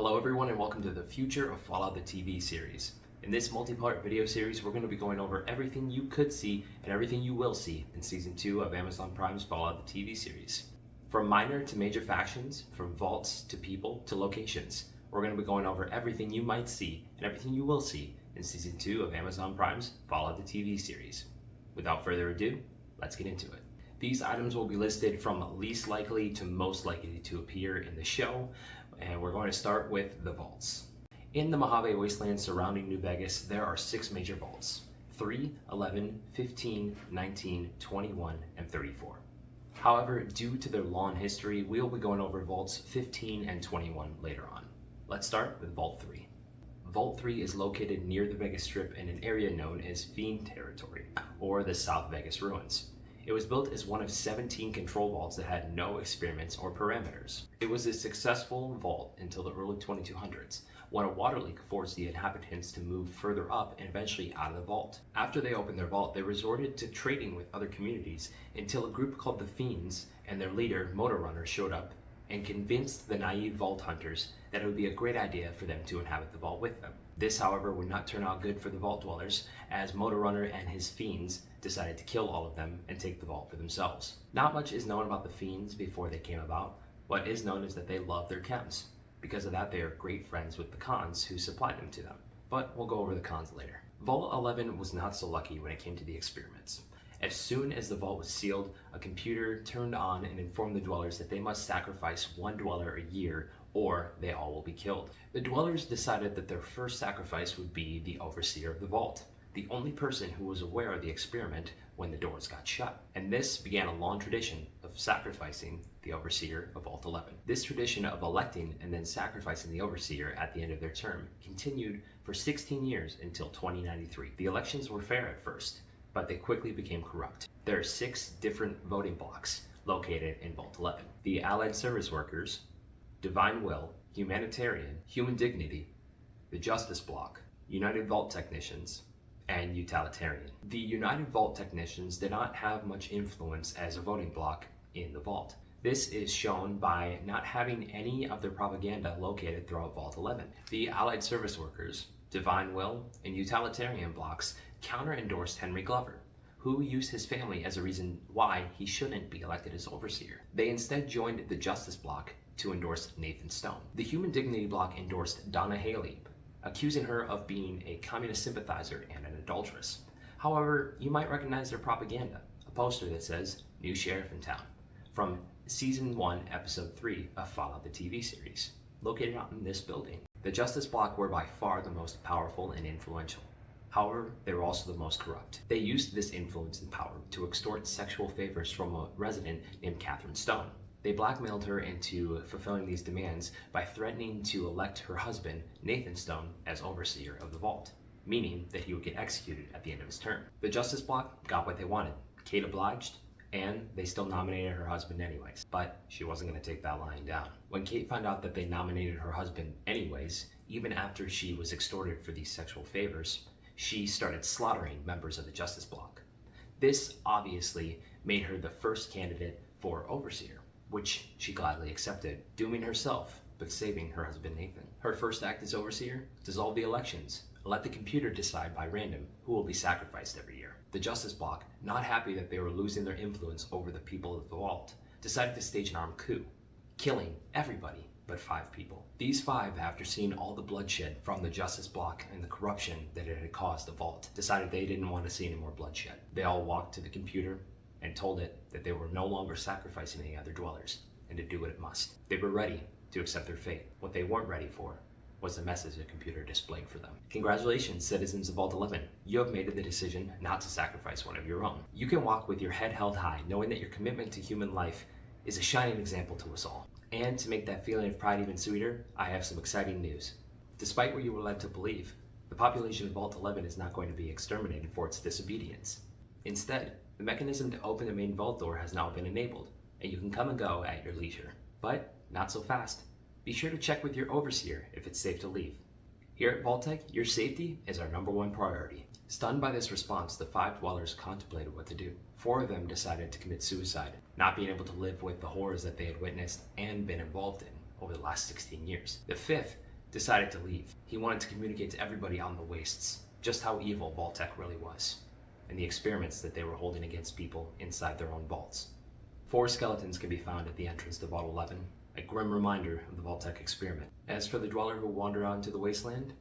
Hello everyone and welcome to the Future of Fallout the TV series. In this multi-part video series, we're going to be going over everything you could see and everything you will see in Season 2 of Amazon Prime's Fallout the TV series. From minor to major factions, from vaults to people to locations, we're going to be going over everything you might see and everything you will see in Season 2 of Amazon Prime's Fallout the TV series. Without further ado, let's get into it. These items will be listed from least likely to most likely to appear in the show, and we're going to start with the vaults. In the Mojave Wasteland surrounding New Vegas, there are 6 major vaults: 3, 11, 15, 19, 21, and 34. However, due to their long history, we'll be going over vaults 15 and 21 later on. Let's start with Vault 3. Vault 3 is located near the Vegas Strip in an area known as Fiend Territory, or the South Vegas Ruins. It was built as one of 17 control vaults that had no experiments or parameters. It was a successful vault until the early 2200s, when a water leak forced the inhabitants to move further up and eventually out of the vault. After they opened their vault, they resorted to trading with other communities until a group called the Fiends and their leader, Motor Runner, showed up and convinced the naive vault hunters that it would be a great idea for them to inhabit the vault with them. This, however, would not turn out good for the vault dwellers, as Motor Runner and his Fiends decided to kill all of them and take the vault for themselves. Not much is known about the Fiends before they came about. What is known is that they love their chems. Because of that, they are great friends with the Khans who supplied them to them. But we'll go over the Khans later. Vault 11 was not so lucky when it came to the experiments. As soon as the vault was sealed, a computer turned on and informed the dwellers that they must sacrifice one dweller a year or they all will be killed. The dwellers decided that their first sacrifice would be the overseer of the vault, the only person who was aware of the experiment when the doors got shut. And this began a long tradition of sacrificing the overseer of Vault 11. This tradition of electing and then sacrificing the overseer at the end of their term continued for 16 years until 2093. The elections were fair at first, but they quickly became corrupt. There are 6 different voting blocks located in Vault 11. The Allied Service Workers, Divine Will, Humanitarian, Human Dignity, the Justice Block, United Vault Technicians, and Utilitarian. The United Vault Technicians did not have much influence as a voting block in the vault. This is shown by not having any of their propaganda located throughout Vault 11. The Allied Service Workers, Divine Will, and Utilitarian blocks counter-endorsed Henry Glover, who used his family as a reason why he shouldn't be elected as overseer. They instead joined the Justice Block to endorse Nathan Stone. The Human Dignity Block endorsed Donna Haley, accusing her of being a communist sympathizer and an adulteress. However, you might recognize their propaganda, a poster that says, "New Sheriff in Town," from Season 1, Episode 3 of Fallout the TV series, located out in this building. The Justice Block were by far the most powerful and influential. However, they were also the most corrupt. They used this influence and power to extort sexual favors from a resident named Catherine Stone. They blackmailed her into fulfilling these demands by threatening to elect her husband, Nathan Stone, as overseer of the vault, meaning that he would get executed at the end of his term. The Justice Block got what they wanted. Kate obliged, and they still nominated her husband anyways, but she wasn't going to take that lying down. When Kate found out that they nominated her husband anyways, even after she was extorted for these sexual favors, she started slaughtering members of the Justice Block. This obviously made her the first candidate for overseer, which she gladly accepted, dooming herself but saving her husband Nathan. Her first act as overseer: dissolve the elections and let the computer decide by random who will be sacrificed every year. The Justice Block, not happy that they were losing their influence over the people of the vault, decided to stage an armed coup, killing everybody but 5 people. These 5, after seeing all the bloodshed from the Justice Block and the corruption that it had caused the vault, decided they didn't want to see any more bloodshed. They all walked to the computer and told it that they were no longer sacrificing any other dwellers and to do what it must. They were ready to accept their fate. What they weren't ready for was the message the computer displayed for them. Congratulations, citizens of Vault 11. You have made the decision not to sacrifice one of your own. You can walk with your head held high, knowing that your commitment to human life is a shining example to us all. And to make that feeling of pride even sweeter, I have some exciting news. Despite what you were led to believe, the population of Vault 11 is not going to be exterminated for its disobedience. Instead, the mechanism to open the main vault door has now been enabled, and you can come and go at your leisure. But not so fast. Be sure to check with your overseer if it's safe to leave. Here at Vault-Tec, your safety is our #1 priority. Stunned by this response, the 5 dwellers contemplated what to do. 4 of them decided to commit suicide, not being able to live with the horrors that they had witnessed and been involved in over the last 16 years. The 5th decided to leave. He wanted to communicate to everybody on the wastes just how evil Vault-Tec really was, and the experiments that they were holding against people inside their own vaults. 4 skeletons can be found at the entrance to Vault 11, a grim reminder of the Vault-Tec experiment. As for the dweller who wandered on to the wasteland,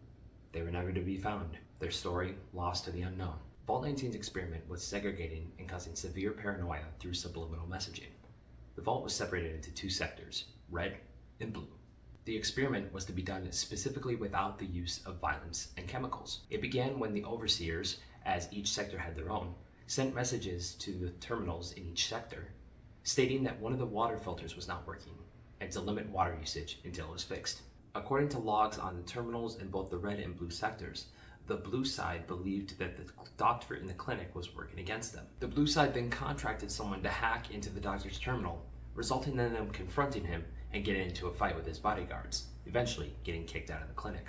they were never to be found, their story lost to the unknown. Vault 19's experiment was segregating and causing severe paranoia through subliminal messaging. The vault was separated into 2 sectors, red and blue. The experiment was to be done specifically without the use of violence and chemicals. It began when the overseers, as each sector had their own, sent messages to the terminals in each sector, stating that one of the water filters was not working, and to limit water usage until it was fixed. According to logs on the terminals in both the red and blue sectors, the blue side believed that the doctor in the clinic was working against them. The blue side then contracted someone to hack into the doctor's terminal, resulting in them confronting him and getting into a fight with his bodyguards, eventually getting kicked out of the clinic.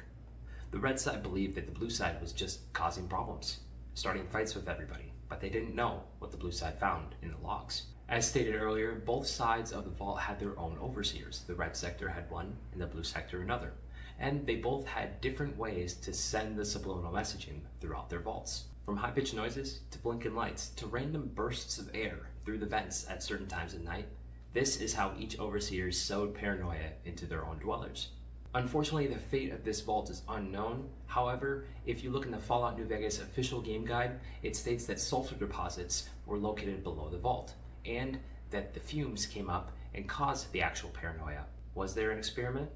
The red side believed that the blue side was just causing problems, starting fights with everybody, but they didn't know what the blue side found in the logs. As stated earlier, both sides of the vault had their own overseers. The red sector had one and the blue sector another, and they both had different ways to send the subliminal messaging throughout their vaults. From high-pitched noises to blinking lights to random bursts of air through the vents at certain times of night, this is how each overseer sowed paranoia into their own dwellers. Unfortunately, the fate of this vault is unknown. However, if you look in the Fallout New Vegas official game guide, it states that sulfur deposits were located below the vault, and that the fumes came up and caused the actual paranoia. Was there an experiment,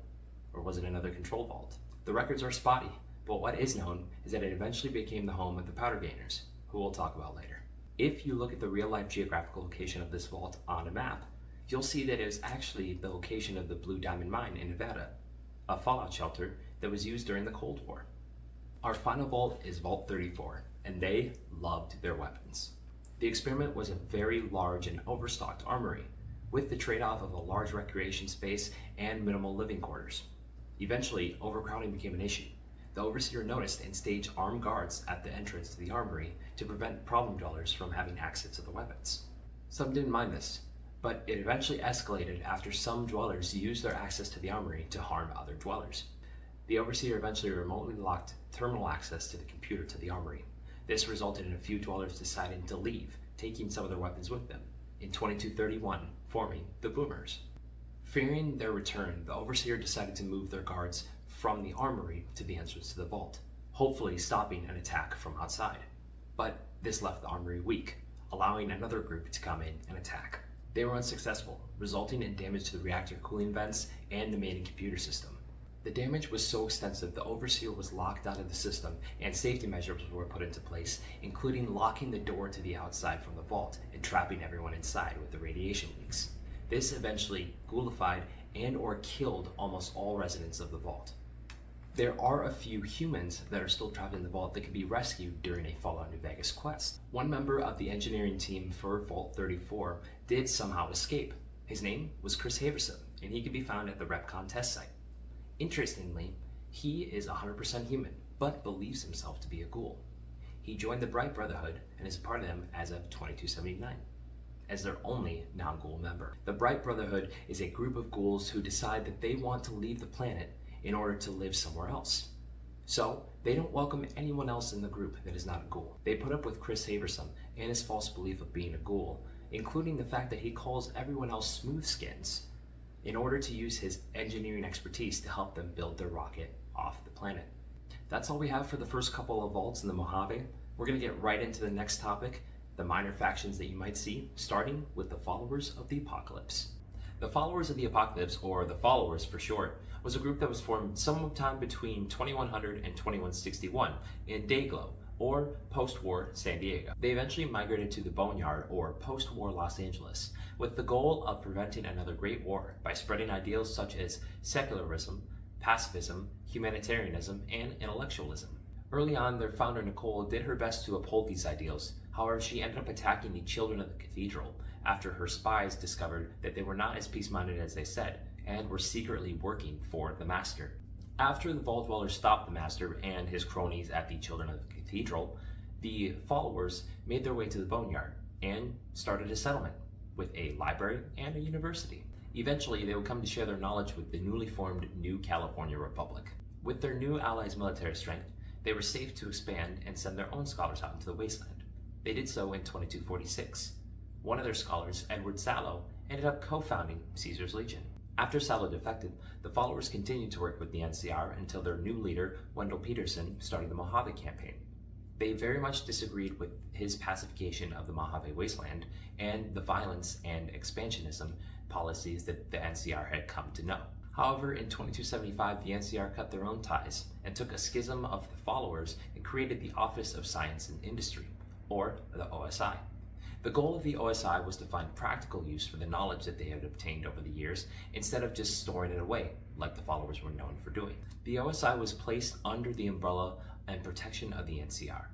or was it another control vault? The records are spotty, but what is known is that it eventually became the home of the Powder Gainers, who we'll talk about later. If you look at the real-life geographical location of this vault on a map, you'll see that it is actually the location of the Blue Diamond Mine in Nevada, a fallout shelter that was used during the Cold War. Our final vault is Vault 34, and they loved their weapons. The experiment was a very large and overstocked armory, with the trade-off of a large recreation space and minimal living quarters. Eventually, overcrowding became an issue. The overseer noticed and staged armed guards at the entrance to the armory to prevent problem dwellers from having access to the weapons. Some didn't mind this, but it eventually escalated after some dwellers used their access to the armory to harm other dwellers. The overseer eventually remotely locked terminal access to the computer to the armory. This resulted in a few dwellers deciding to leave, taking some of their weapons with them, in 2231, forming the Boomers. Fearing their return, the overseer decided to move their guards from the armory to the entrance to the vault, hopefully stopping an attack from outside. But this left the armory weak, allowing another group to come in and attack. They were unsuccessful, resulting in damage to the reactor cooling vents and the main computer system. The damage was so extensive, the overseer was locked out of the system and safety measures were put into place, including locking the door to the outside from the vault and trapping everyone inside with the radiation leaks. This eventually ghoulified and or killed almost all residents of the vault. There are a few humans that are still trapped in the vault that can be rescued during a Fallout New Vegas quest. One member of the engineering team for Vault 34 did somehow escape. His name was Chris Haverson, and he can be found at the REPCONN test site. Interestingly, he is 100% human, but believes himself to be a ghoul. He joined the Bright Brotherhood and is a part of them as of 2279, as their only non-ghoul member. The Bright Brotherhood is a group of ghouls who decide that they want to leave the planet in order to live somewhere else. So, they don't welcome anyone else in the group that is not a ghoul. They put up with Chris Haverson and his false belief of being a ghoul, including the fact that he calls everyone else smoothskins, in order to use his engineering expertise to help them build their rocket off the planet. That's all we have for the first couple of vaults in the Mojave. We're going to get right into the next topic, the minor factions that you might see, starting with the Followers of the Apocalypse. The Followers of the Apocalypse, or the Followers for short, was a group that was formed sometime between 2100 and 2161 in Dayglow, or post-war San Diego. They eventually migrated to the Boneyard, or post-war Los Angeles, with the goal of preventing another Great War by spreading ideals such as secularism, pacifism, humanitarianism, and intellectualism. Early on, their founder Nicole did her best to uphold these ideals. However, she ended up attacking the children of the cathedral after her spies discovered that they were not as peace-minded as they said, and were secretly working for the Master. After the Vault Dwellers stopped the Master and his cronies at the Children of the Cathedral, the followers made their way to the Boneyard and started a settlement with a library and a university. Eventually, they would come to share their knowledge with the newly formed New California Republic. With their new allies' military strength, they were safe to expand and send their own scholars out into the wasteland. They did so in 2246. One of their scholars, Edward Sallow, ended up co-founding Caesar's Legion. After Sallow defected, the followers continued to work with the NCR until their new leader, Wendell Peterson, started the Mojave Campaign. They very much disagreed with his pacification of the Mojave wasteland and the violence and expansionism policies that the NCR had come to know. However, in 2275, the NCR cut their own ties and took a schism of the followers and created the Office of Science and Industry, or the OSI. The goal of the OSI was to find practical use for the knowledge that they had obtained over the years instead of just storing it away, like the followers were known for doing. The OSI was placed under the umbrella and protection of the NCR.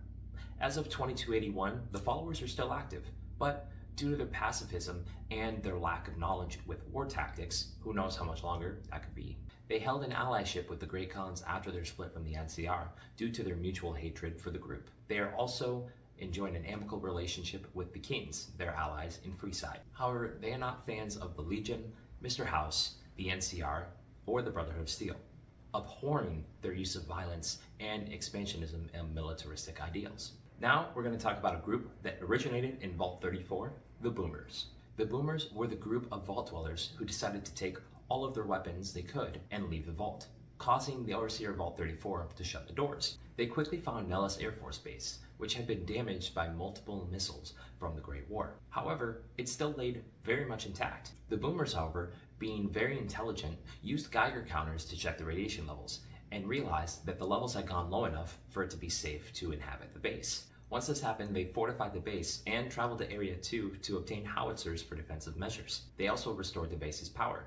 As of 2281, the followers are still active, but due to their pacifism and their lack of knowledge with war tactics, who knows how much longer that could be, they held an allyship with the Great Khans after their split from the NCR due to their mutual hatred for the group. They are also enjoying an amicable relationship with the Kings, their allies in Freeside. However, they are not fans of the Legion, Mr. House, the NCR, or the Brotherhood of Steel, abhorring their use of violence and expansionism and militaristic ideals. Now we're going to talk about a group that originated in Vault 34, the Boomers. The Boomers were the group of vault dwellers who decided to take all of their weapons they could and leave the vault, causing the overseer of Vault 34 to shut the doors. They quickly found Nellis Air Force Base, which had been damaged by multiple missiles from the Great War. However, it still laid very much intact. The Boomers, however, being very intelligent, used Geiger counters to check the radiation levels and realized that the levels had gone low enough for it to be safe to inhabit the base. Once this happened, they fortified the base and traveled to Area 2 to obtain howitzers for defensive measures. They also restored the base's power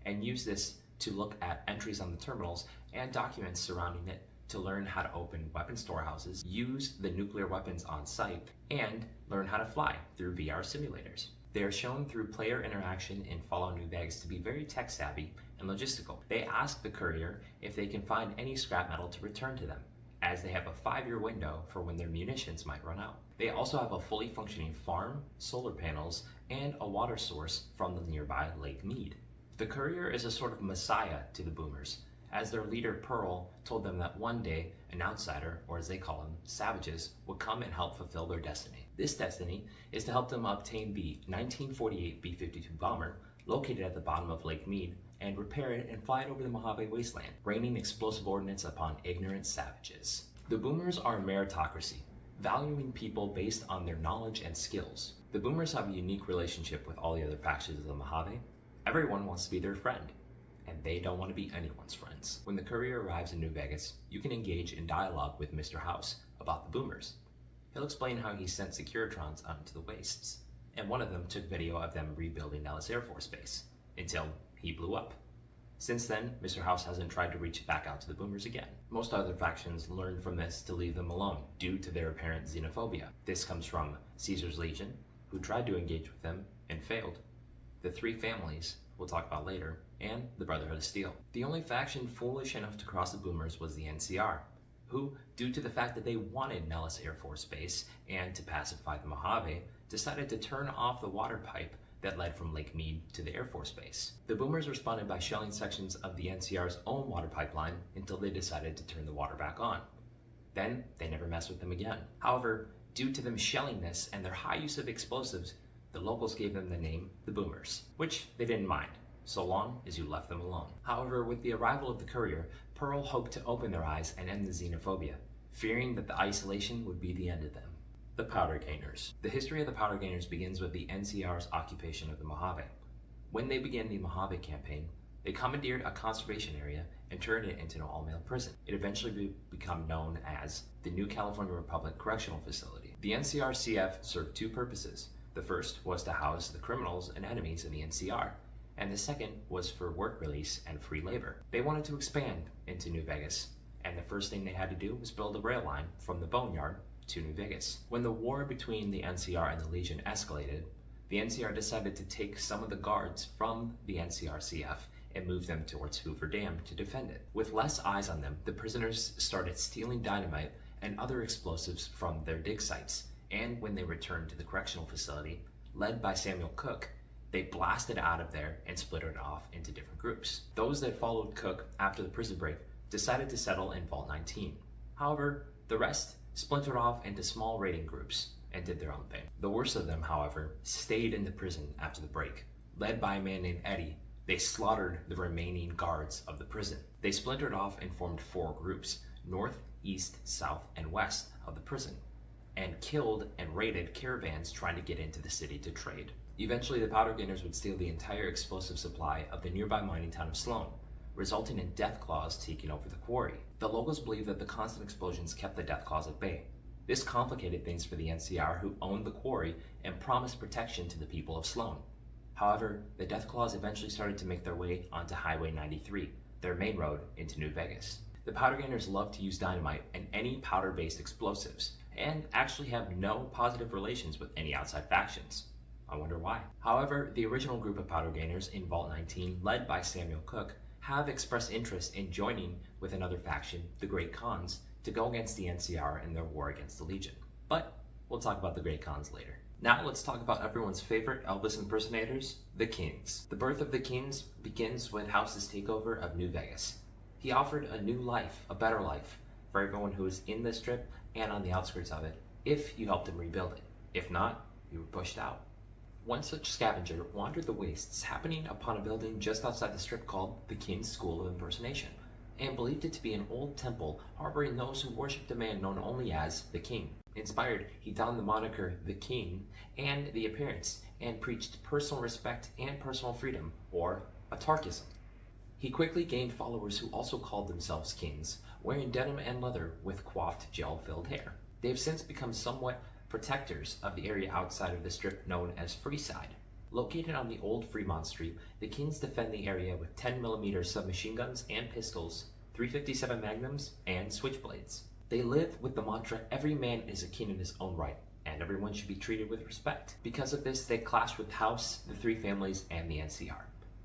and used this to look at entries on the terminals and documents surrounding it to learn how to open weapon storehouses, use the nuclear weapons on site, and learn how to fly through VR simulators. They are shown through player interaction in Fallout New Vegas to be very tech savvy and logistical. They ask the courier if they can find any scrap metal to return to them, as they have a 5-year window for when their munitions might run out. They also have a fully functioning farm, solar panels, and a water source from the nearby Lake Mead. The courier is a sort of messiah to the Boomers, as their leader Pearl told them that one day an outsider, or as they call them, savages, would come and help fulfill their destiny. This destiny is to help them obtain the 1948 B-52 bomber located at the bottom of Lake Mead and repair it and fly it over the Mojave wasteland, raining explosive ordnance upon ignorant savages. The Boomers are a meritocracy, valuing people based on their knowledge and skills. The Boomers have a unique relationship with all the other factions of the Mojave. Everyone wants to be their friend, and they don't want to be anyone's friends. When the courier arrives in New Vegas, you can engage in dialogue with Mr. House about the Boomers. He'll explain how he sent Securitrons out into the wastes, and one of them took video of them rebuilding Nellis Air Force Base, until he blew up. Since then, Mr. House hasn't tried to reach back out to the Boomers again. Most other factions learned from this to leave them alone, due to their apparent xenophobia. This comes from Caesar's Legion, who tried to engage with them and failed, the Three Families, we'll talk about later, and the Brotherhood of Steel. The only faction foolish enough to cross the Boomers was the NCR, who, due to the fact that they wanted Nellis Air Force Base and to pacify the Mojave, decided to turn off the water pipe that led from Lake Mead to the Air Force Base. The Boomers responded by shelling sections of the NCR's own water pipeline until they decided to turn the water back on. Then, they never messed with them again. However, due to them shelling this and their high use of explosives, the locals gave them the name the Boomers, which they didn't mind, so long as you left them alone. However, with the arrival of the courier, Pearl hoped to open their eyes and end the xenophobia, fearing that the isolation would be the end of them. The Powder Gainers. The history of the Powder Gainers begins with the NCR's occupation of the Mojave. When they began the Mojave campaign, they commandeered a conservation area and turned it into an all-male prison. It eventually became known as the New California Republic Correctional Facility. The NCRCF served two purposes. The first was to house the criminals and enemies of the NCR, and the second was for work release and free labor. They wanted to expand into New Vegas, and the first thing they had to do was build a rail line from the Boneyard to New Vegas. When the war between the NCR and the Legion escalated, the NCR decided to take some of the guards from the NCRCF and move them towards Hoover Dam to defend it. With less eyes on them, the prisoners started stealing dynamite and other explosives from their dig sites, and when they returned to the correctional facility, led by Samuel Cook, they blasted out of there and split it off into different groups. Those that followed Cook after the prison break decided to settle in Vault 19. However, the rest splintered off into small raiding groups and did their own thing. The worst of them, however, stayed in the prison after the break. Led by a man named Eddie, they slaughtered the remaining guards of the prison. They splintered off and formed 4 groups, north, east, south, and west of the prison, and killed and raided caravans trying to get into the city to trade. Eventually, the Powder Gainers would steal the entire explosive supply of the nearby mining town of Sloan, resulting in Deathclaws taking over the quarry. The locals believed that the constant explosions kept the Deathclaws at bay. This complicated things for the NCR, who owned the quarry and promised protection to the people of Sloan. However, the Deathclaws eventually started to make their way onto Highway 93, their main road into New Vegas. The Powder Gainers love to use dynamite and any powder-based explosives, and actually have no positive relations with any outside factions. I wonder why. However, the original group of Powder Gainers in Vault 19, led by Samuel Cook, have expressed interest in joining with another faction, the Great Khans, to go against the NCR in their war against the Legion. But we'll talk about the Great Khans later. Now let's talk about everyone's favorite Elvis impersonators, the Kings. The birth of the Kings begins with House's takeover of New Vegas. He offered a new life, a better life, for everyone who was in the Strip and on the outskirts of it, if you helped him rebuild it. If not, you were pushed out. One such scavenger wandered the wastes, happening upon a building just outside the Strip called the King's School of Impersonation, and believed it to be an old temple harboring those who worshipped a man known only as the King. Inspired, he donned the moniker the King and the appearance, and preached personal respect and personal freedom, or autarkism. He quickly gained followers who also called themselves kings, wearing denim and leather with coiffed gel-filled hair. They have since become somewhat protectors of the area outside of the Strip known as Freeside. Located on the old Fremont Street, the Kings defend the area with 10mm submachine guns and pistols, .357 Magnums, and switchblades. They live with the mantra, every man is a king in his own right, and everyone should be treated with respect. Because of this, they clash with House, the Three Families, and the NCR.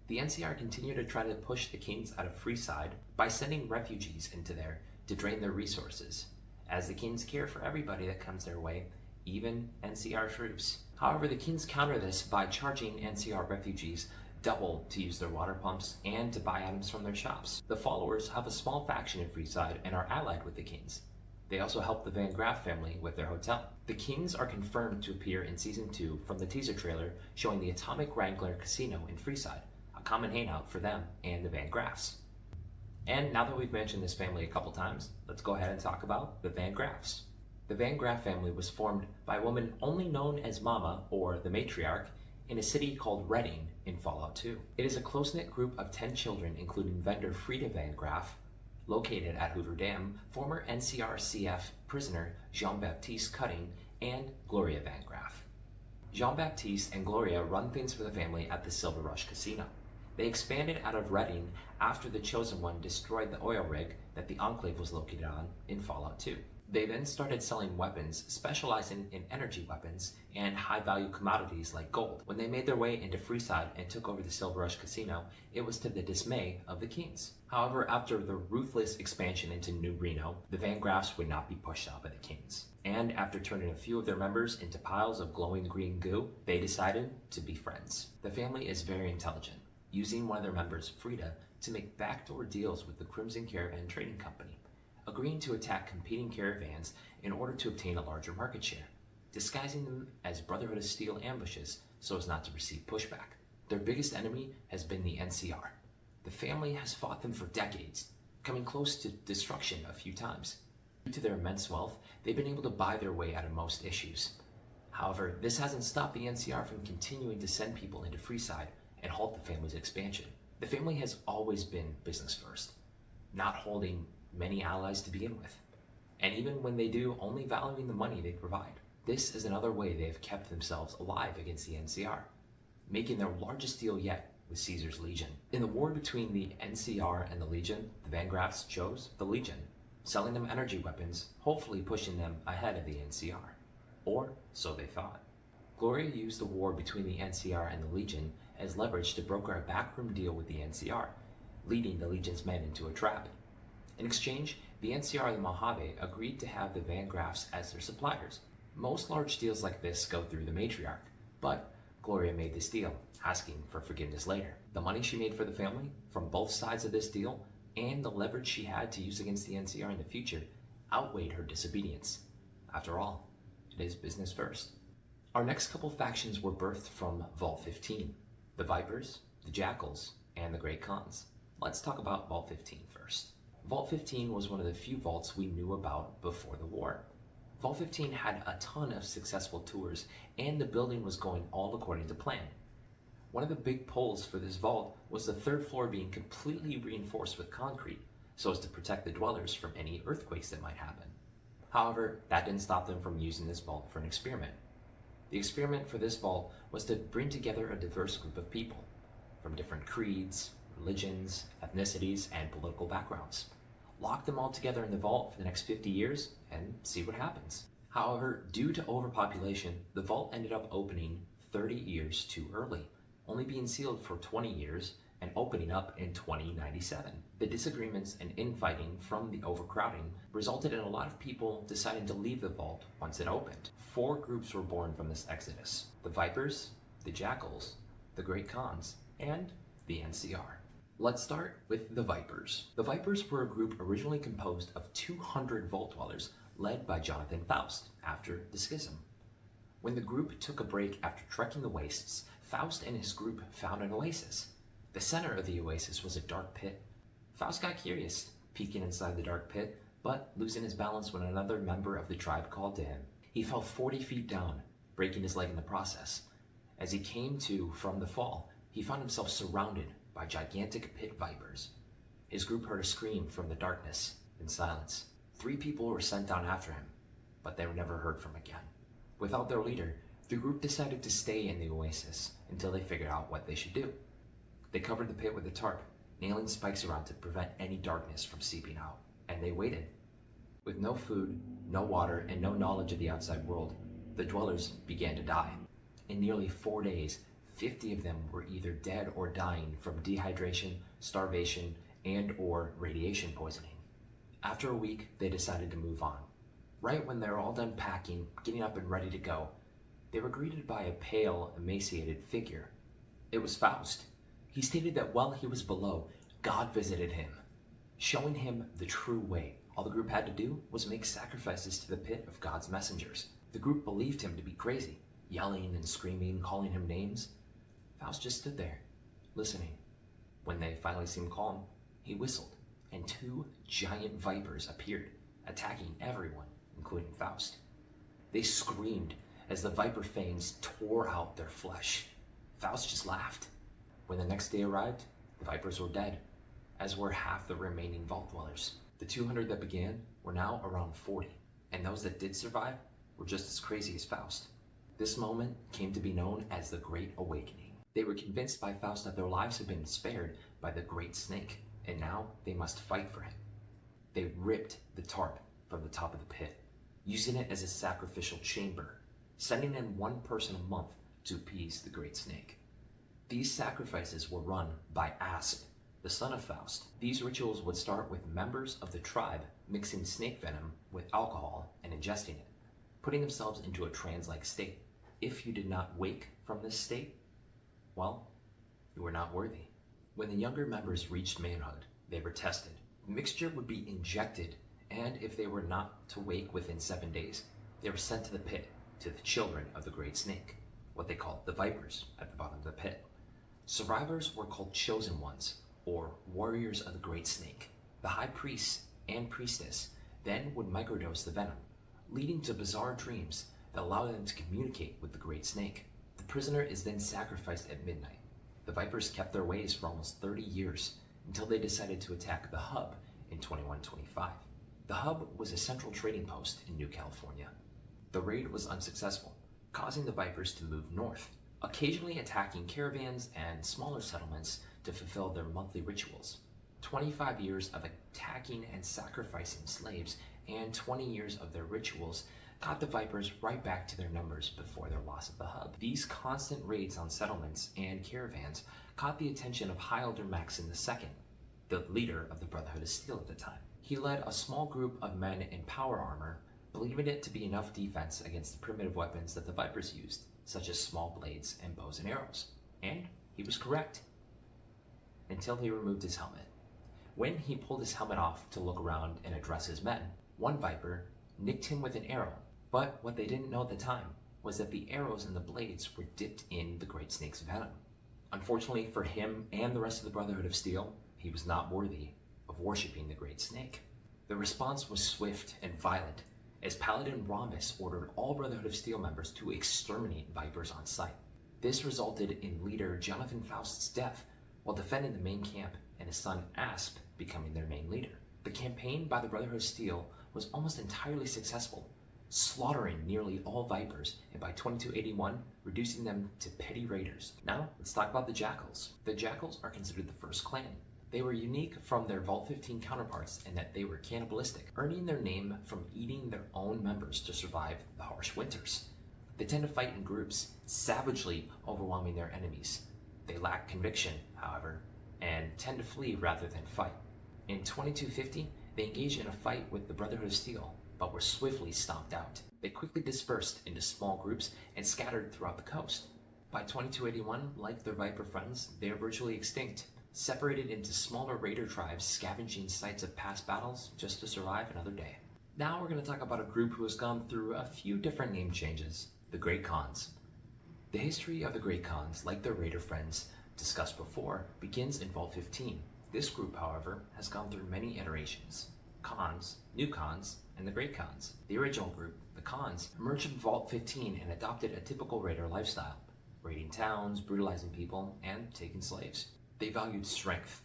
The NCR continue to try to push the Kings out of Freeside by sending refugees into there to drain their resources, as the Kings care for everybody that comes their way, even NCR troops. However, the Kings counter this by charging NCR refugees double to use their water pumps and to buy items from their shops. The followers have a small faction in Freeside and are allied with the Kings. They also help the Van Graff family with their hotel. The Kings are confirmed to appear in Season 2 from the teaser trailer showing the Atomic Wrangler Casino in Freeside, a common hangout for them and the Van Graffs. And now that we've mentioned this family a couple times, let's go ahead and talk about the Van Graffs. The Van Graff family was formed by a woman only known as Mama, or the matriarch, in a city called Redding in Fallout 2. It is a close-knit group of 10 children, including vendor Frida Van Graff, located at Hoover Dam, former NCRCF prisoner Jean-Baptiste Cutting, and Gloria Van Graff. Jean-Baptiste and Gloria run things for the family at the Silver Rush Casino. They expanded out of Redding after the Chosen One destroyed the oil rig that the Enclave was located on in Fallout 2. They then started selling weapons, specializing in energy weapons and high-value commodities like gold. When they made their way into Freeside and took over the Silver Rush Casino, it was to the dismay of the Kings. However, after the ruthless expansion into New Reno, the Van Graffs would not be pushed out by the Kings. And after turning a few of their members into piles of glowing green goo, they decided to be friends. The family is very intelligent, using one of their members, Frida, to make backdoor deals with the Crimson Caravan Trading Company, agreeing to attack competing caravans in order to obtain a larger market share, disguising them as Brotherhood of Steel ambushes so as not to receive pushback. Their biggest enemy has been the NCR. The family has fought them for decades, coming close to destruction a few times. Due to their immense wealth, they've been able to buy their way out of most issues. However, this hasn't stopped the NCR from continuing to send people into Freeside and halt the family's expansion. The family has always been business first, not holding many allies to begin with, and even when they do, only valuing the money they provide. This is another way they have kept themselves alive against the NCR, making their largest deal yet with Caesar's Legion. In the war between the NCR and the Legion, the Van Graffs chose the Legion, selling them energy weapons, hopefully pushing them ahead of the NCR. Or so they thought. Gloria used the war between the NCR and the Legion as leverage to broker a backroom deal with the NCR, leading the Legion's men into a trap. In exchange, the NCR and the Mojave agreed to have the Van Graffs as their suppliers. Most large deals like this go through the matriarch, but Gloria made this deal, asking for forgiveness later. The money she made for the family from both sides of this deal and the leverage she had to use against the NCR in the future outweighed her disobedience. After all, it is business first. Our next couple factions were birthed from Vault 15, the Vipers, the Jackals, and the Great Khans. Let's talk about Vault 15 first. Vault 15 was one of the few vaults we knew about before the war. Vault 15 had a ton of successful tours, and the building was going all according to plan. One of the big pulls for this vault was the third floor being completely reinforced with concrete, so as to protect the dwellers from any earthquakes that might happen. However, that didn't stop them from using this vault for an experiment. The experiment for this vault was to bring together a diverse group of people, from different creeds, religions, ethnicities, and political backgrounds. Lock them all together in the vault for the next 50 years and see what happens. However, due to overpopulation, the vault ended up opening 30 years too early, only being sealed for 20 years and opening up in 2097. The disagreements and infighting from the overcrowding resulted in a lot of people deciding to leave the vault once it opened. 4 groups were born from this exodus: the Vipers, the Jackals, the Great Khans, and the NCR. Let's start with the Vipers. The Vipers were a group originally composed of 200 vault dwellers led by Jonathan Faust after the Schism. When the group took a break after trekking the wastes, Faust and his group found an oasis. The center of the oasis was a dark pit. Faust got curious, peeking inside the dark pit, but losing his balance when another member of the tribe called to him. He fell 40 feet down, breaking his leg in the process. As he came to from the fall, he found himself surrounded by gigantic pit vipers. His group heard a scream from the darkness and silence. 3 people were sent down after him, but they were never heard from again. Without their leader, the group decided to stay in the oasis until they figured out what they should do. They covered the pit with a tarp, nailing spikes around to prevent any darkness from seeping out, and they waited. With no food, no water, and no knowledge of the outside world, the dwellers began to die. In nearly 4 days, 50 of them were either dead or dying from dehydration, starvation, and or radiation poisoning. After a week, they decided to move on. Right when they were all done packing, getting up and ready to go, they were greeted by a pale, emaciated figure. It was Faust. He stated that while he was below, God visited him, showing him the true way. All the group had to do was make sacrifices to the pit of God's messengers. The group believed him to be crazy, yelling and screaming, calling him names. Faust just stood there, listening. When they finally seemed calm, he whistled, and 2 giant vipers appeared, attacking everyone, including Faust. They screamed as the viper fangs tore out their flesh. Faust just laughed. When the next day arrived, the vipers were dead, as were half the remaining vault dwellers. The 200 that began were now around 40, and those that did survive were just as crazy as Faust. This moment came to be known as the Great Awakening. They were convinced by Faust that their lives had been spared by the Great Snake, and now they must fight for him. They ripped the tarp from the top of the pit, using it as a sacrificial chamber, sending in 1 person a month to appease the Great Snake. These sacrifices were run by Asp, the son of Faust. These rituals would start with members of the tribe mixing snake venom with alcohol and ingesting it, putting themselves into a trance-like state. If you did not wake from this state, well, you were not worthy. When the younger members reached manhood, they were tested. The mixture would be injected, and if they were not to wake within 7 days, they were sent to the pit, to the children of the Great Snake, what they called the Vipers at the bottom of the pit. Survivors were called Chosen Ones, or Warriors of the Great Snake. The High Priest and Priestess then would microdose the venom, leading to bizarre dreams that allowed them to communicate with the Great Snake. The prisoner is then sacrificed at midnight. The Vipers kept their ways for almost 30 years until they decided to attack the Hub in 2125. The Hub was a central trading post in New California. The raid was unsuccessful, causing the Vipers to move north, occasionally attacking caravans and smaller settlements to fulfill their monthly rituals. 25 years of attacking and sacrificing slaves and 20 years of their rituals got the Vipers right back to their numbers before their loss of the Hub. These constant raids on settlements and caravans caught the attention of Hylder Maxon II, the leader of the Brotherhood of Steel at the time. He led a small group of men in power armor, believing it to be enough defense against the primitive weapons that the Vipers used, such as small blades and bows and arrows. And he was correct. Until he removed his helmet. When he pulled his helmet off to look around and address his men, one Viper nicked him with an arrow. But what they didn't know at the time was that the arrows and the blades were dipped in the Great Snake's venom. Unfortunately for him and the rest of the Brotherhood of Steel, he was not worthy of worshipping the Great Snake. The response was swift and violent, as Paladin Rhombus ordered all Brotherhood of Steel members to exterminate Vipers on sight. This resulted in leader Jonathan Faust's death while defending the main camp, and his son Asp becoming their main leader. The campaign by the Brotherhood of Steel was almost entirely successful, slaughtering nearly all Vipers, and by 2281, reducing them to petty raiders. Now, let's talk about the Jackals. The Jackals are considered the first clan. They were unique from their Vault 15 counterparts in that they were cannibalistic, earning their name from eating their own members to survive the harsh winters. They tend to fight in groups, savagely overwhelming their enemies. They lack conviction, however, and tend to flee rather than fight. In 2250, they engaged in a fight with the Brotherhood of Steel, but were swiftly stomped out. They quickly dispersed into small groups and scattered throughout the coast. By 2281, like their Viper friends, they are virtually extinct, separated into smaller raider tribes scavenging sites of past battles just to survive another day. Now we're going to talk about a group who has gone through a few different name changes, the Great Khans. The history of the Great Khans, like their raider friends discussed before, begins in Vault 15. This group, however, has gone through many iterations. Khans, New Khans, and the Great Khans. The original group, the Khans, emerged from Vault 15 and adopted a typical raider lifestyle, raiding towns, brutalizing people, and taking slaves. They valued strength,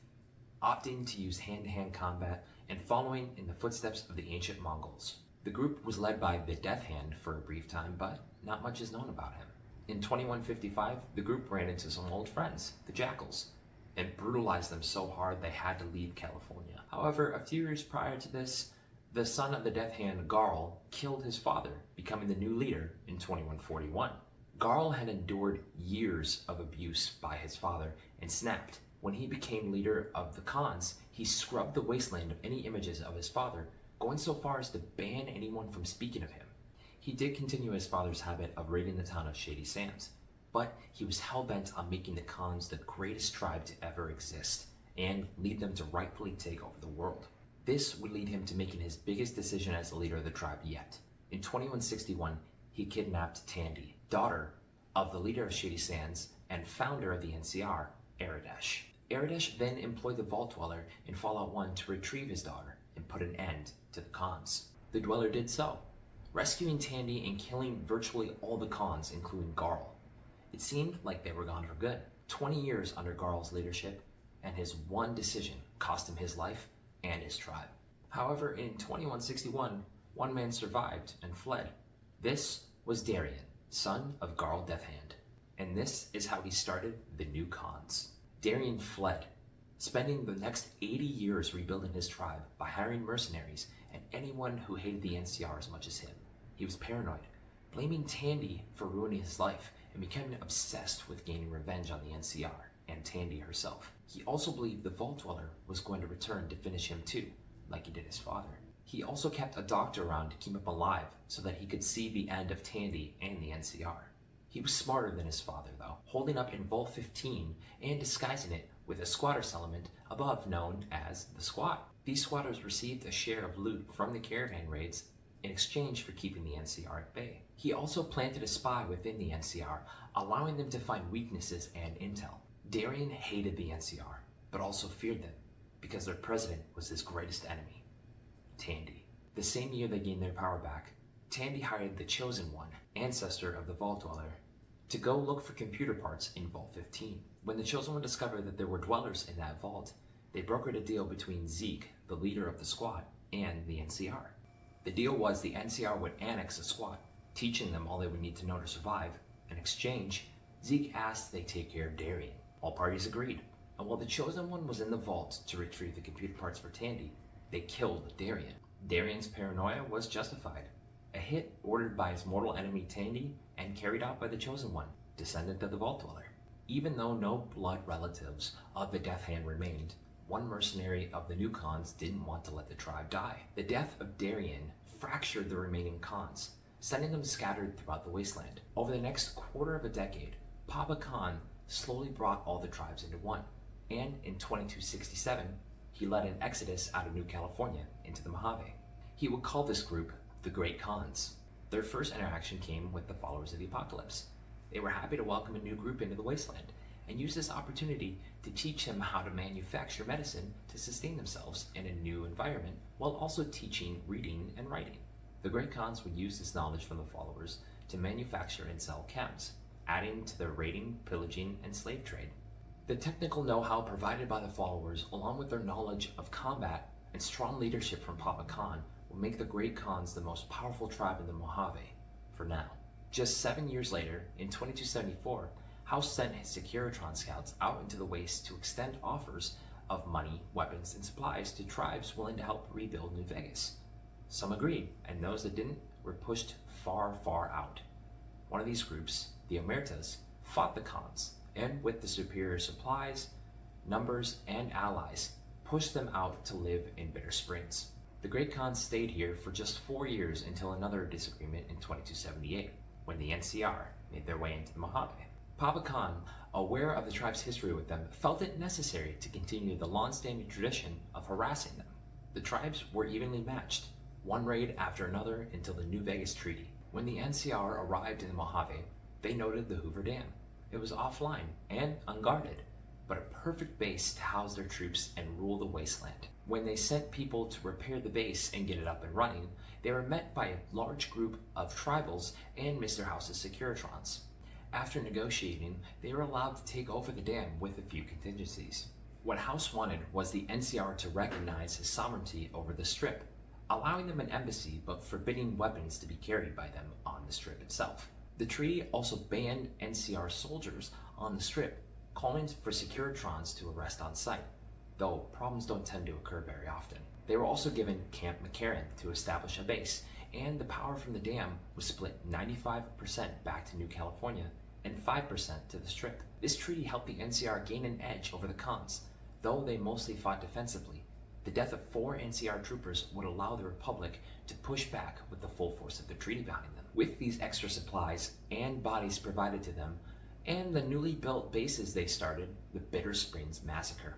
opting to use hand-to-hand combat and following in the footsteps of the ancient Mongols. The group was led by the Death Hand for a brief time, but not much is known about him. In 2155, the group ran into some old friends, the Jackals, and brutalized them so hard they had to leave California. However, a few years prior to this, the son of the Death Hand, Garl, killed his father, becoming the new leader in 2141. Garl had endured years of abuse by his father and snapped. When he became leader of the Khans, he scrubbed the wasteland of any images of his father, going so far as to ban anyone from speaking of him. He did continue his father's habit of raiding the town of Shady Sands, but he was hell-bent on making the Khans the greatest tribe to ever exist, and lead them to rightfully take over the world. This would lead him to making his biggest decision as the leader of the tribe yet. In 2161, he kidnapped Tandy, daughter of the leader of Shady Sands and founder of the NCR, Aradesh. Aradesh then employed the Vault Dweller in Fallout 1 to retrieve his daughter and put an end to the Khans. The Dweller did so, rescuing Tandy and killing virtually all the Khans, including Garl. It seemed like they were gone for good. 20 years under Garl's leadership, and his one decision cost him his life and his tribe. However, in 2161, one man survived and fled. This was Darien, son of Garl Deathhand, and this is how he started the New Khans. Darien fled, spending the next 80 years rebuilding his tribe by hiring mercenaries and anyone who hated the NCR as much as him. He was paranoid, blaming Tandy for ruining his life and becoming obsessed with gaining revenge on the NCR and Tandy herself. He also believed the Vault Dweller was going to return to finish him too, like he did his father. He also kept a doctor around to keep him alive so that he could see the end of Tandy and the NCR. He was smarter than his father though, holding up in Vault 15 and disguising it with a squatter settlement above known as the Squat. These squatters received a share of loot from the caravan raids in exchange for keeping the NCR at bay. He also planted a spy within the NCR, allowing them to find weaknesses and intel. Darien hated the NCR, but also feared them because their president was his greatest enemy, Tandy. The same year they gained their power back, Tandy hired the Chosen One, ancestor of the Vault Dweller, to go look for computer parts in Vault 15. When the Chosen One discovered that there were dwellers in that vault, they brokered a deal between Zeke, the leader of the Squad, and the NCR. The deal was the NCR would annex the Squad, teaching them all they would need to know to survive. In exchange, Zeke asked they take care of Darien. All parties agreed, and while the Chosen One was in the vault to retrieve the computer parts for Tandy, they killed Darien. Darien's paranoia was justified. A hit ordered by his mortal enemy Tandy and carried out by the Chosen One, descendant of the Vault Dweller. Even though no blood relatives of the Death Hand remained, one mercenary of the New Khans didn't want to let the tribe die. The death of Darien fractured the remaining Khans, sending them scattered throughout the wasteland. Over the next quarter of a decade, Papa Khan slowly brought all the tribes into one, and in 2267, he led an exodus out of New California into the Mojave. He would call this group the Great Khans. Their first interaction came with the followers of the Apocalypse. They were happy to welcome a new group into the wasteland and use this opportunity to teach them how to manufacture medicine to sustain themselves in a new environment while also teaching reading and writing. The Great Khans would use this knowledge from the followers to manufacture and sell chems, adding to their raiding, pillaging, and slave trade. The technical know-how provided by the followers, along with their knowledge of combat and strong leadership from Papa Khan, will make the Great Khans the most powerful tribe in the Mojave, for now. Just 7 years later, in 2274, House sent his Securitron scouts out into the waste to extend offers of money, weapons, and supplies to tribes willing to help rebuild New Vegas. Some agreed, and those that didn't were pushed far, far out. One of these groups, the Omertas, fought the Khans, and with the superior supplies, numbers, and allies, pushed them out to live in Bitter Springs. The Great Khans stayed here for just 4 years until another disagreement in 2278, when the NCR made their way into the Mojave. Papa Khan, aware of the tribe's history with them, felt it necessary to continue the long-standing tradition of harassing them. The tribes were evenly matched, one raid after another until the New Vegas Treaty. When the NCR arrived in the Mojave, they noted the Hoover Dam. It was offline and unguarded, but a perfect base to house their troops and rule the wasteland. When they sent people to repair the base and get it up and running, they were met by a large group of tribals and Mr. House's Securitrons. After negotiating, they were allowed to take over the dam with a few contingencies. What House wanted was the NCR to recognize his sovereignty over the Strip, allowing them an embassy but forbidding weapons to be carried by them on the Strip itself. The treaty also banned NCR soldiers on the Strip, calling for Securitrons to arrest on site, though problems don't tend to occur very often. They were also given Camp McCarran to establish a base, and the power from the dam was split 95% back to New California and 5% to the Strip. This treaty helped the NCR gain an edge over the Khans, though they mostly fought defensively. The death of 4 NCR troopers would allow the Republic to push back with the full force of the treaty behind them. With these extra supplies and bodies provided to them, and the newly built bases they started, the Bitter Springs Massacre.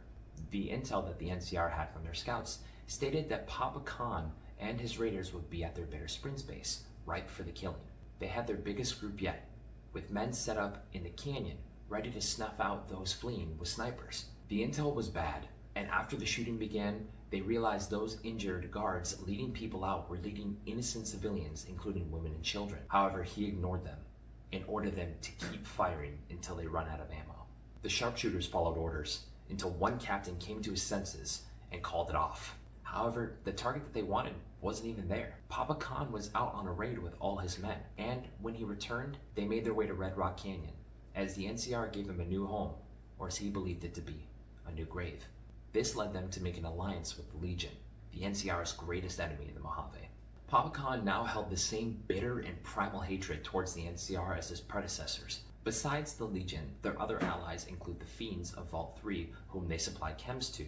The intel that the NCR had from their scouts stated that Papa Khan and his raiders would be at their Bitter Springs base, ripe for the killing. They had their biggest group yet, with men set up in the canyon, ready to snuff out those fleeing with snipers. The intel was bad, and after the shooting began, they realized those injured guards leading people out were leading innocent civilians, including women and children. However, he ignored them and ordered them to keep firing until they run out of ammo. The sharpshooters followed orders until one captain came to his senses and called it off. However, the target that they wanted wasn't even there. Papa Khan was out on a raid with all his men, and when he returned, they made their way to Red Rock Canyon, as the NCR gave him a new home, or as he believed it to be, a new grave. This led them to make an alliance with the Legion, the NCR's greatest enemy in the Mojave. Papa Khan now held the same bitter and primal hatred towards the NCR as his predecessors. Besides the Legion, their other allies include the Fiends of Vault 3, whom they supply chems to,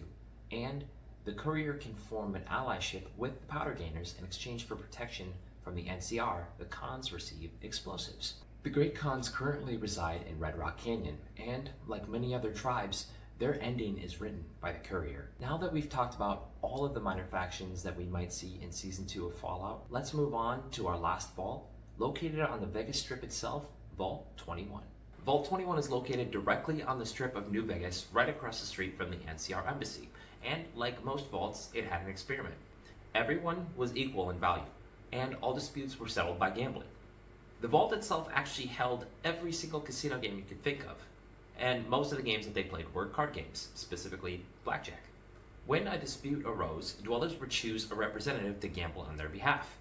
and the Courier can form an allyship with the Powder Gainers in exchange for protection from the NCR. The Khans receive explosives. The Great Khans currently reside in Red Rock Canyon, and like many other tribes, their ending is written by the Courier. Now that we've talked about all of the minor factions that we might see in Season 2 of Fallout, let's move on to our last vault, located on the Vegas Strip itself, Vault 21. Vault 21 is located directly on the strip of New Vegas, right across the street from the NCR Embassy, and like most vaults, it had an experiment. Everyone was equal in value, and all disputes were settled by gambling. The vault itself actually held every single casino game you could think of, and most of the games that they played were card games, specifically blackjack. When a dispute arose, dwellers would choose a representative to gamble on their behalf.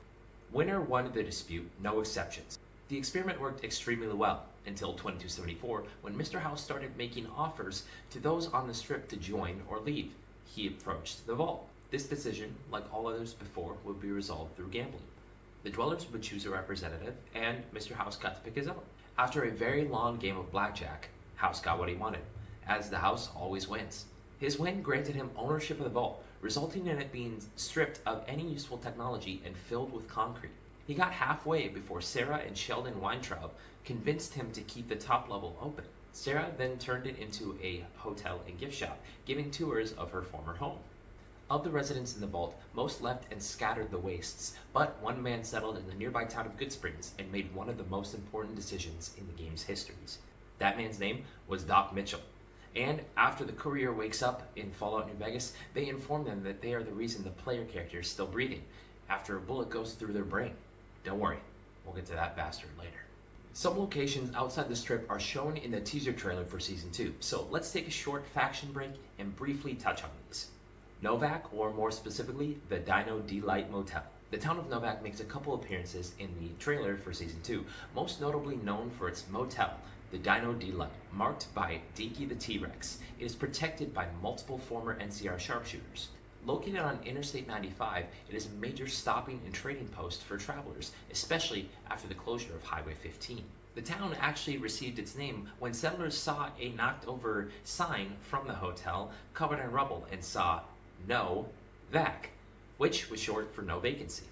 Winner won the dispute, no exceptions. The experiment worked extremely well until 2274, when Mr. House started making offers to those on the strip to join or leave. He approached the vault. This decision, like all others before, would be resolved through gambling. The dwellers would choose a representative, and Mr. House got to pick his own. After a very long game of blackjack, House got what he wanted, as the house always wins. His win granted him ownership of the vault, resulting in it being stripped of any useful technology and filled with concrete. He got halfway before Sarah and Sheldon Weintraub convinced him to keep the top level open. Sarah then turned it into a hotel and gift shop, giving tours of her former home. Of the residents in the vault, most left and scattered the wastes, but one man settled in the nearby town of Goodsprings and made one of the most important decisions in the game's histories. That man's name was Doc Mitchell. And after the courier wakes up in Fallout New Vegas, they inform them that they are the reason the player character is still breathing, after a bullet goes through their brain. Don't worry, we'll get to that bastard later. Some locations outside the strip are shown in the teaser trailer for Season 2, so let's take a short faction break and briefly touch on these. Novac, or more specifically, the Dino Delight Motel. The town of Novac makes a couple appearances in the trailer for Season 2, most notably known for its motel, the Dino Delight, marked by Dinky the T-Rex. It is protected by multiple former NCR sharpshooters. Located on Interstate 95, it is a major stopping and trading post for travelers, especially after the closure of Highway 15. The town actually received its name when settlers saw a knocked over sign from the hotel covered in rubble and saw No Vac, which was short for no vacancy.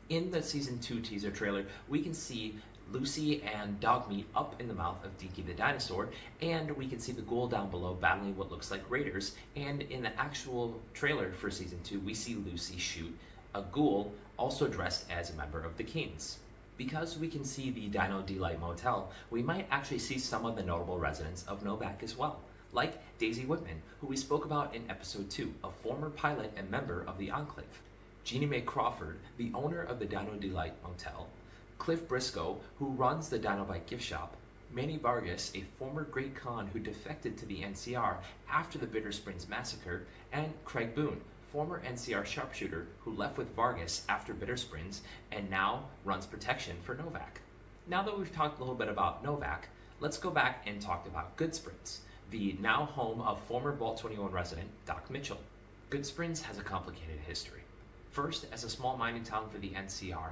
In the Season 2 teaser trailer, we can see Lucy and Dogmeat up in the mouth of Dinky the dinosaur, and we can see the ghoul down below battling what looks like raiders, and in the actual trailer for Season 2, we see Lucy shoot a ghoul also dressed as a member of the Kings. Because we can see the Dino Delight Motel, we might actually see some of the notable residents of Novac as well, like Daisy Whitman, who we spoke about in Episode 2, a former pilot and member of the Enclave, Jeannie Mae Crawford, the owner of the Dino Delight Motel, Cliff Briscoe, who runs the Dinobite gift shop, Manny Vargas, a former Great Khan who defected to the NCR after the Bitter Springs massacre, and Craig Boone, former NCR sharpshooter who left with Vargas after Bitter Springs and now runs protection for Novac. Now that we've talked a little bit about Novac, let's go back and talk about Goodsprings, the now home of former Vault 21 resident Doc Mitchell. Goodsprings has a complicated history. First, as a small mining town for the NCR,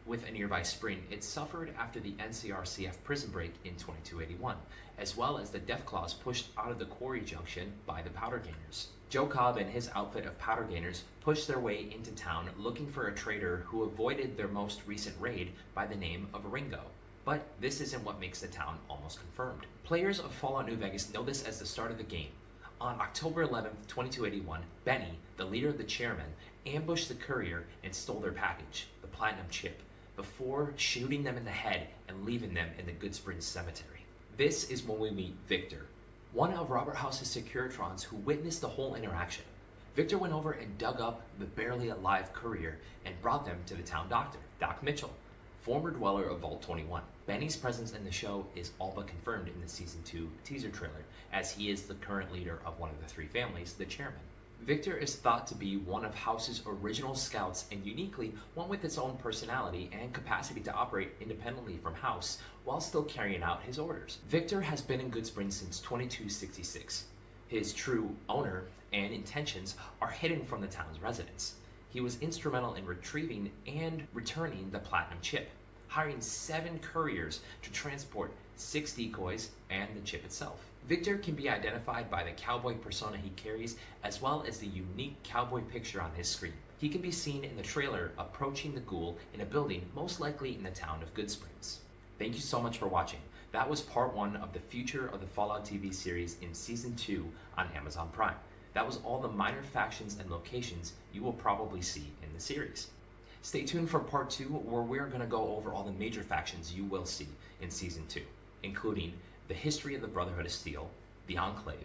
with a nearby spring, it suffered after the NCR-CF prison break in 2281, as well as the Deathclaws pushed out of the quarry junction by the Powder Gainers. Joe Cobb and his outfit of Powder Gainers pushed their way into town looking for a trader who avoided their most recent raid by the name of Ringo. But this isn't what makes the town almost confirmed. Players of Fallout New Vegas know this as the start of the game. On October 11, 2281, Benny, the leader of the chairmen, ambushed the courier and stole their package, the Platinum Chip, before shooting them in the head and leaving them in the Goodsprings Cemetery. This is when we meet Victor, one of Robert House's Securitrons who witnessed the whole interaction. Victor went over and dug up the barely alive courier and brought them to the town doctor, Doc Mitchell, former dweller of Vault 21. Benny's presence in the show is all but confirmed in the Season 2 teaser trailer, as he is the current leader of one of the three families, the chairman. Victor is thought to be one of House's original scouts and uniquely one with its own personality and capacity to operate independently from House while still carrying out his orders. Victor has been in Goodsprings since 2266. His true owner and intentions are hidden from the town's residents. He was instrumental in retrieving and returning the Platinum Chip, hiring 7 couriers to transport 6 decoys and the chip itself. Victor can be identified by the cowboy persona he carries, as well as the unique cowboy picture on his screen. He can be seen in the trailer approaching the ghoul in a building most likely in the town of Goodsprings. Thank you so much for watching. That was part 1 of the future of the Fallout TV series in Season 2 on Amazon Prime. That was all the minor factions and locations you will probably see in the series. Stay tuned for part 2, where we're going to go over all the major factions you will see in Season 2, including the history of the Brotherhood of Steel, the Enclave,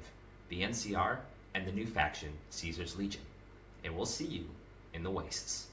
the NCR, and the new faction, Caesar's Legion. And we'll see you in the Wastes.